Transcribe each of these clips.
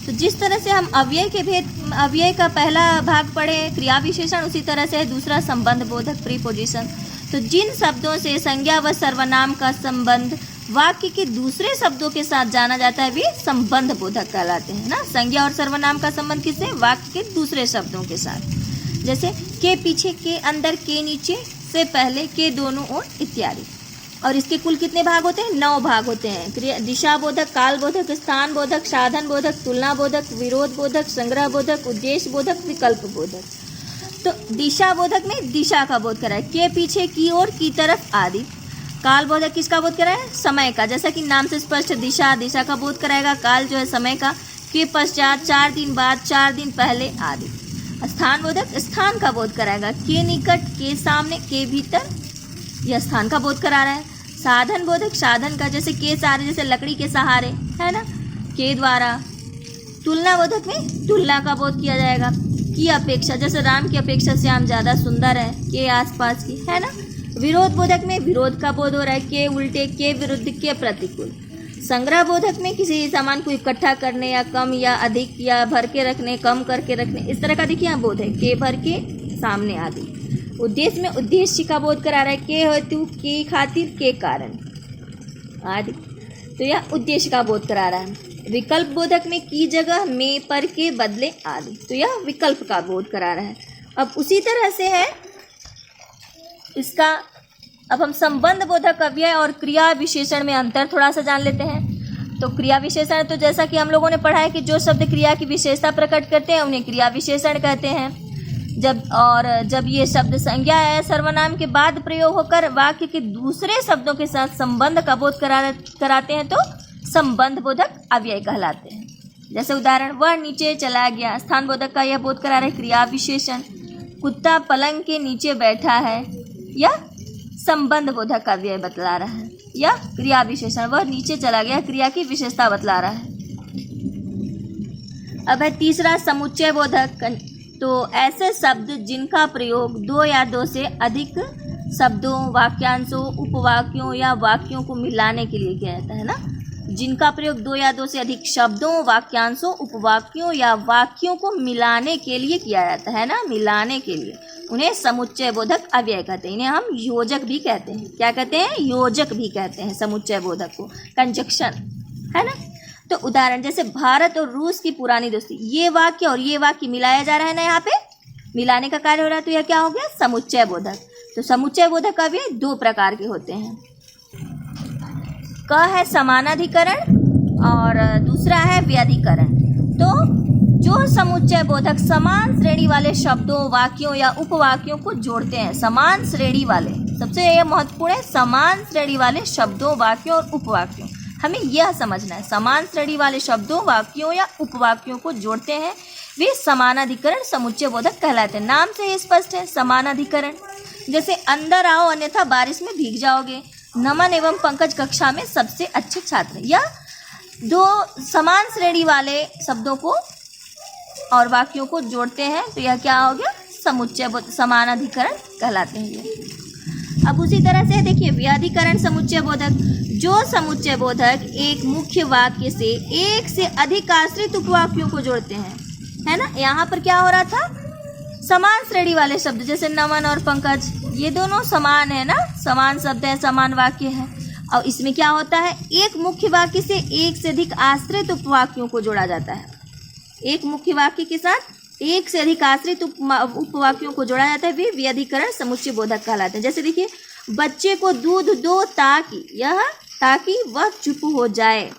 तो जिस तरह से हम अव्यय का पहला भाग पढ़े क्रिया विशेषण, उसी तरह से दूसरा संबंध बोधक प्रीपोजिशन। तो जिन शब्दों से संज्ञा व सर्वनाम का संबंध वाक्य के दूसरे शब्दों के साथ जाना जाता है वे संबंध बोधक कहलाते हैं ना। संज्ञा और सर्वनाम का संबंध किससे? वाक्य के दूसरे शब्दों के साथ। जैसे के पीछे, के अंदर, के नीचे, से पहले, के दोनों ओर इत्यादि। और इसके कुल कितने भाग होते हैं? 9 भाग होते हैं। दिशा बोधक, काल बोधक, स्थान बोधक, साधन बोधक, तुलना बोधक, विरोध बोधक, संग्रह बोधक, उद्देश्य बोधक, विकल्प बोधक। तो दिशा बोधक में दिशा का बोध कराए, के पीछे, की ओर, की तरफ आदि। काल बोधक किसका बोध कराए? समय का, जैसा कि नाम से स्पष्ट दिशा, दिशा का बोध कराएगा। काल जो है समय का, के पश्चात, 4 दिन बाद, 4 दिन पहले आदि। स्थान बोधक स्थान का बोध कराएगा, के निकट, के सामने, के भीतर, यह स्थान का बोध करा रहा है। साधन बोधक साधन का, जैसे के सहारे, जैसे लकड़ी के सहारे, है ना, के द्वारा। तुलना बोधक में तुलना का बोध किया जाएगा, की अपेक्षा, जैसे राम की अपेक्षा श्याम ज़्यादा सुंदर है, के आसपास की, है ना। विरोध बोधक में विरोध का बोध हो रहा है, के उल्टे, के विरुद्ध, के प्रतिकूल। संग्रह बोधक में किसी सामान को इकट्ठा करने या कम या अधिक या भर के रखने, कम करके रखने, इस तरह का देखिए यहाँ बोध है, के भर के, सामने आदि। उद्देश्य में उद्देश्य का बोध करा रहा है, के हेतु, के खातिर, के कारण आदि। तो यह उद्देश्य का बोध करा रहा है। विकल्प बोधक में की जगह, में, पर के बदले आदि। तो यह विकल्प का बोध करा रहा है। अब उसी तरह से है इसका, अब हम संबंध बोधक अव्यय और क्रिया विशेषण में अंतर थोड़ा सा जान लेते हैं। तो क्रिया विशेषण, तो जैसा कि हम लोगों ने पढ़ा है कि जो शब्द क्रिया की विशेषता प्रकट करते हैं उन्हें क्रिया विशेषण कहते हैं। जब ये शब्द संज्ञा या सर्वनाम के बाद प्रयोग होकर वाक्य के दूसरे शब्दों के साथ संबंध का बोध कराते हैं तो संबंध बोधक अव्यय कहलाते हैं। जैसे उदाहरण, वह नीचे चला गया, स्थान बोधक का यह बोध करा रहे क्रिया विशेषण। कुत्ता पलंग के नीचे बैठा है, यह संबंध बोधक का अव्यय बतला रहा है। या क्रिया विशेषण, वह नीचे चला गया, क्रिया की विशेषता बतला रहा है। अब है तीसरा समुच्चय बोधक। तो ऐसे शब्द जिनका प्रयोग 2 या 2 से अधिक शब्दों, वाक्यांशों, उपवाक्यों या वाक्यों को मिलाने के लिए किया जाता है ना। जिनका प्रयोग 2 या 2 से अधिक शब्दों, वाक्यांशों, उपवाक्यों या वाक्यों को मिलाने के लिए किया जाता है ना, मिलाने के लिए, उन्हें समुच्चय बोधक अव्यय कहते हैं। इन्हें हम योजक भी कहते हैं। क्या कहते हैं? योजक भी कहते हैं समुच्चय बोधक को, कंजक्शन, है ना। तो उदाहरण, जैसे भारत और रूस की पुरानी दोस्ती, ये वाक्य और ये वाक्य मिलाया जा रहा है ना, यहाँ पे मिलाने का कार्य हो रहा है, तो यह क्या हो गया? समुच्चय बोधक। तो समुच्चय बोधक अव्यय 2 प्रकार के होते हैं। क है समानाधिकरण और दूसरा है व्यधिकरण। तो जो समुच्चय बोधक समान श्रेणी वाले शब्दों, वाक्यों या उपवाक्यों को जोड़ते हैं, समान श्रेणी वाले, सबसे यह महत्वपूर्ण है, समान श्रेणी वाले शब्दों, वाक्यों और उपवाक्यों, हमें यह समझना है। समान श्रेणी वाले शब्दों, वाक्यों या उपवाक्यों को जोड़ते हैं, वे समानाधिकरण समुच्चय बोधक कहलाते हैं। नाम से ही स्पष्ट है, समानाधिकरण। जैसे अंदर आओ अन्यथा बारिश में भीग जाओगे, नमन एवं पंकज कक्षा में सबसे अच्छे छात्र। या 2 समान श्रेणी वाले शब्दों को और वाक्यों को जोड़ते हैं, तो यह क्या हो गया? समुच्चय बोधक, समानाधिकरण कहलाते हैं ये। अब उसी तरह से देखिए व्यधिकरण समुच्चय बोधक। जो समुच्चय बोधक एक मुख्य वाक्य से एक से अधिक आश्रित उपवाक्यों को जोड़ते हैं, है ना। यहाँ पर क्या हो रहा था? समान श्रेणी वाले शब्द, जैसे नमन और पंकज, ये दोनों समान है ना, समान शब्द है, समान वाक्य है। और इसमें क्या होता है? एक मुख्य वाक्य से एक से अधिक आश्रित उपवाक्यों को जोड़ा जाता है। एक मुख्य वाक्य के साथ एक से अधिक आश्रित उपवाक्यों को जोड़ा जाता है, वे व्यधिकरण समुच्चय बोधक कहलाते हैं। जैसे देखिए, बच्चे को दूध दो ताकि वह चुप हो जाए।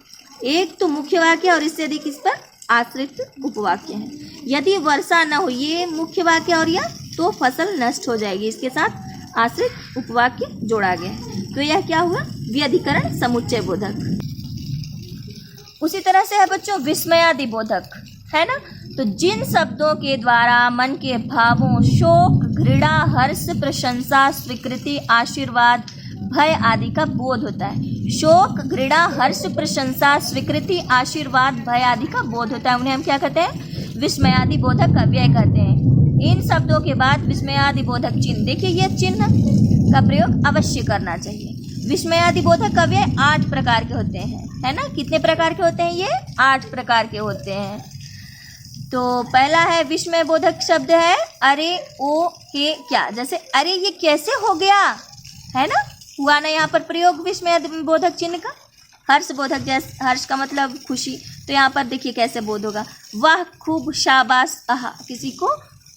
एक तो मुख्य वाक्य और इससे अधिक इस पर आश्रित उपवाक्य है। यदि वर्षा न हो, ये मुख्य वाक्य और यह, तो फसल नष्ट हो जाएगी, इसके साथ आश्रित उपवाक्य जोड़ा गया है। तो यह क्या हुआ? व्यधिकरण समुच्चय बोधक। उसी तरह से है बच्चों विस्मयादि बोधक, है ना। तो जिन शब्दों के द्वारा मन के भावों, शोक, घृणा, हर्ष, प्रशंसा, स्वीकृति, आशीर्वाद, भय आदि का बोध होता है। शोक, घृणा, हर्ष, प्रशंसा, स्वीकृति, आशीर्वाद, भय आदि का बोध होता है, उन्हें हम क्या कहते हैं? विस्मयादि बोधक अव्यय कहते हैं। इन शब्दों के बाद विस्मयादि बोधक चिन्ह, देखिए यह चिन्ह का प्रयोग अवश्य करना चाहिए। विस्मयादि बोधक अव्यय 8 प्रकार के होते हैं, है ना। कितने प्रकार के होते हैं ये? 8 प्रकार के होते हैं। तो पहला है विस्मय बोधक शब्द है अरे ओ हे क्या। जैसे अरे ये कैसे हो गया, है ना, हुआ ना यहाँ पर प्रयोग विस्मय बोधक चिन्ह का। हर्ष बोधक, जैसे हर्ष का मतलब खुशी, तो यहाँ पर देखिए कैसे बोध होगा, वाह खूब शाबाश आहा, किसी को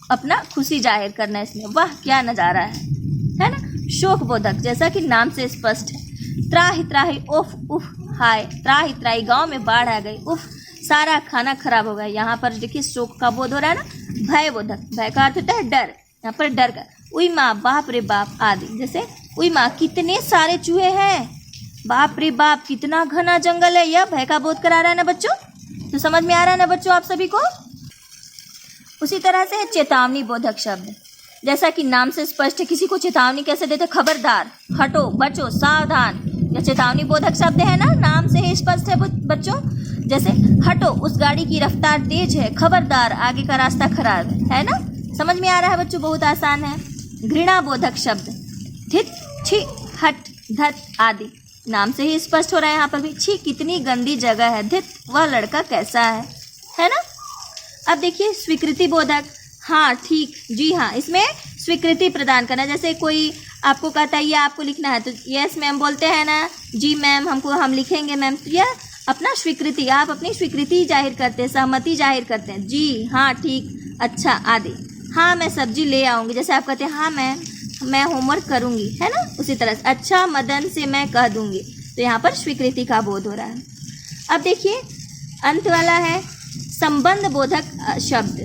अपना खुशी जाहिर करना है इसमें, वाह क्या नज़ारा है ना। शोक बोधक, जैसा कि नाम से स्पष्ट है, त्राहि त्राहि उफ उफ हाय, त्राहि त्राहि गाँव में बाढ़ आ गई, उफ सारा खाना खराब हो गया। यहाँ पर देखिए शोक का बोध हो रहा है ना। भय बोधक, भय का अर्थ होता है डर, यहाँ पर डर का, उई माँ बाप रे बाप आदि। जैसे उई माँ कितने सारे चूहे हैं, बाप रे बाप कितना घना जंगल है, यह भय का बोध करा रहा है ना बच्चों। तो समझ में आ रहा है ना बच्चों आप सभी को। उसी तरह से है चेतावनी बोधक शब्द, जैसा कि नाम से स्पष्ट है, किसी को चेतावनी कैसे देते, खबरदार, हटो, बचो, सावधान। यह चेतावनी बोधक शब्द है ना, नाम से ही स्पष्ट है बच्चों। जैसे हटो उस गाड़ी की रफ्तार तेज है, खबरदार आगे का रास्ता खराब है ना। समझ में आ रहा है बच्चों, बहुत आसान है। घृणा बोधक शब्द, धित, छी, हट, धत आदि, नाम से ही स्पष्ट हो रहा है यहाँ पर भी। छी कितनी गंदी जगह है, धित वह लड़का कैसा है ना। अब देखिए स्वीकृति बोधक, हाँ ठीक, जी हाँ, इसमें स्वीकृति प्रदान करना। जैसे कोई आपको कहता है ये आपको लिखना है, तो यस मैम बोलते हैं ना, जी मैम हम लिखेंगे मैम, तो यह अपना स्वीकृति, आप अपनी स्वीकृति जाहिर करते हैं, सहमति जाहिर करते हैं, जी हाँ ठीक, अच्छा आदि। हाँ मैं सब्जी ले आऊँगी, जैसे आप कहते हैं हाँ मैं होमवर्क करूँगी, है ना, उसी तरह से अच्छा मदन से मैं कह दूँगी, तो यहाँ पर स्वीकृति का बोध हो रहा है। अब देखिए अंत वाला है संबंध बोधक शब्द,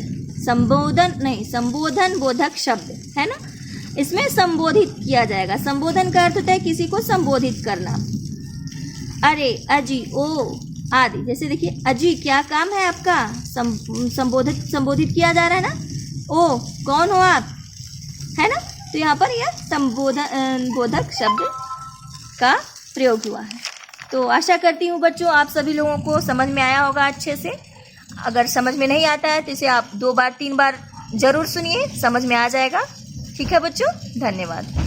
संबोधन बोधक शब्द, है ना। इसमें संबोधित किया जाएगा, संबोधन का अर्थ होता है किसी को संबोधित करना, अरे अजी ओ आदि। जैसे देखिए अजी क्या काम है आपका, संबोधित किया जा रहा है ना, ओ कौन हो आप, है ना। तो यहाँ पर यह संबोधन बोधक शब्द का प्रयोग हुआ है। तो आशा करती हूँ बच्चों आप सभी लोगों को समझ में आया होगा अच्छे से। अगर समझ में नहीं आता है तो इसे आप 2 बार 3 बार ज़रूर सुनिए, समझ में आ जाएगा। ठीक है बच्चों, धन्यवाद।